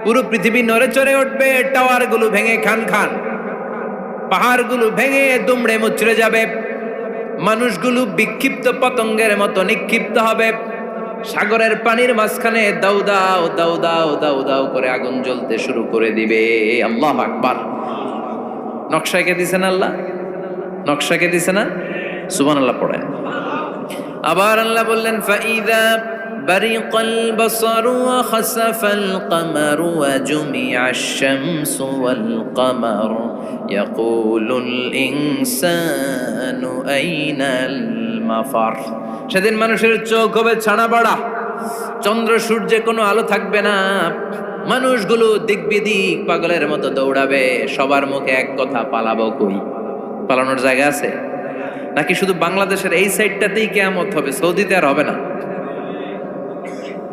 পুরো পৃথিবী নড়ে চড়ে উঠবে, টাওয়ারগুলো ভেঙে খান খান, পাহাড়গুলো ভেঙে দুমড়ে মুচড়ে যাবে, মানুষগুলো বিক্ষিপ্ত পতঙ্গের মতো নিক্ষিপ্ত হবে, সাগরের পানির মাঝখানে দাউ দাউ দাউ দাউ দাউ দাউ করে আগুন জ্বলতে শুরু করে দিবে। আল্লাহু আকবার। নকশা কে দিছেন আল্লাহ? নকশা কে দিছে না? সুবহানাল্লাহ পড়েন। আবার আল্লাহ বললেন ফাইদা বারিকাল বাসারু ওয়া খাসাফাল কামারু ওয়া জুমিআশ শামসু ওয়াল কামার ইয়াকুলুল ইনসানু আইনাল মাফার। সেদিন মানুষের চোখ হবে ছানা বড়া, চন্দ্র সূর্যে কোনো আলো থাকবে না, মানুষগুলো দিক বিদিক পাগলের মতো দৌড়াবে, সবার মুখে এক কথা, পালাবো কই? পালানোর জায়গা আছে নাকি শুধু বাংলাদেশের এই সাইডটাতেই কিয়ামত হবে? সৌদিতে আর হবে না?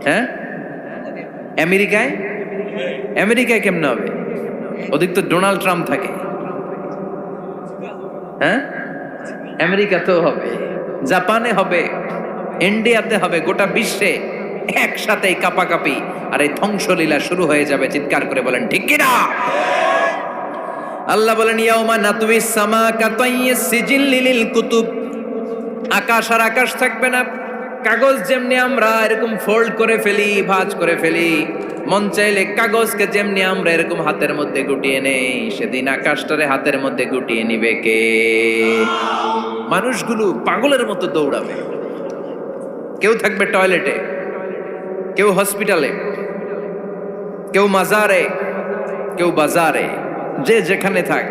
হ্যাঁ, আমেরিকায়? আমেরিকায় কেমনে হবে? ওদিক তো ডোনাল্ড ট্রাম্প থাকে। হ্যাঁ, আমেরিকাতেও হবে, জাপানে হবে, ইন্ডিয়াতে হবে, গোটা বিশ্বে একসাথে কাপাকাপি আর এই ধ্বংসলীলা শুরু হয়ে যাবে। চিৎকার করে বলেন ঠিক কিনা? আল্লাহ বলেন ইয়াউমা নাতউইস সামা কাতাইয়িস সিজিল্লি লিল কুতুব। আকাশ আর আকাশ থাকবে না, কাগজ যেমনি আমরা এরকম ফোল্ড করে ফেলি, ভাঁজ করে ফেলি, মন চাইলে কাগজকে যেমনি আমরা এরকম হাতের মধ্যে গুটিয়ে নেই, সেদিন আকাশটারে হাতের মধ্যে গুটিয়ে নিবে কে? মানুষগুলো পাগলের মতো দৌড়াবে। কেউ থাকবে টয়লেটে, কেউ হসপিটালে, কেউ মাজারে, কেউ বাজারে, যে যেখানে থাক,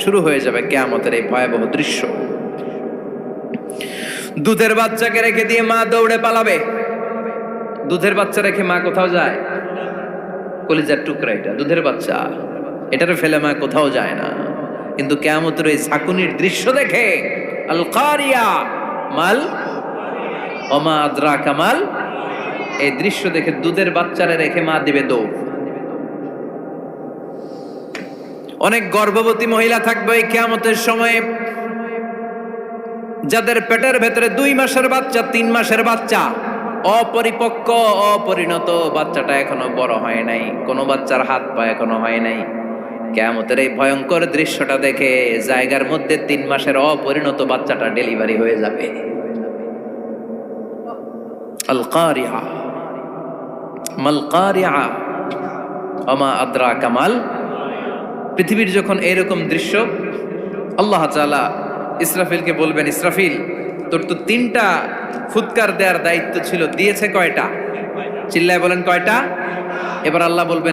শুরু হয়ে যাবে কিয়ামতের এই ভয়াবহ দৃশ্য। দুধের বাচ্চাকে রেখে দিয়ে মা দৌড়ে পালাবে। দুধের বাচ্চা রেখে মা কোথাও যায়? কলিজার টুকরা এটা, দুধের বাচ্চা, এটারে ফেলে মা কোথাও যায় না। কিন্তু কিয়ামতের এই ঝাঁকুনির দৃশ্য দেখে আল কারিয়া মাল ওমা আদরাকা মাল, এই দৃশ্য দেখে দুধের বাচ্চারে রেখে মা দিবে দৌড়। অনেক গর্ভবতী মহিলা থাকবে এই কিয়ামতের সময়ে, যাদের পেটের ভেতরে 2 মাসের বাচ্চা, 3 মাসের বাচ্চা, অপরিপক্ক অপরিণত, বাচ্চাটা এখনো বড় হয় নাই, কোনো বাচ্চার হাত পা এখনো হয় নাই। কিয়ামতের এই ভয়ঙ্কর দৃশ্যটা দেখে জায়গার মধ্যে 3 মাসের অপরিণত বাচ্চাটা ডেলিভারি হয়ে যাবে। আল কারিয়া মাল কারিয়া ওমা আদরাকা মাল। পৃথিবীর যখন এরকম দৃশ্য, আল্লাহ তাআলা ইসরাফিলকে বলবেন, ইসরাফিল তোর তো 3টা ফুৎকার দেওয়ার দায়িত্ব ছিল, দিয়েছে কয়টা? চিল্লায় বলেন কয়টা? এবার আল্লাহ বলবেন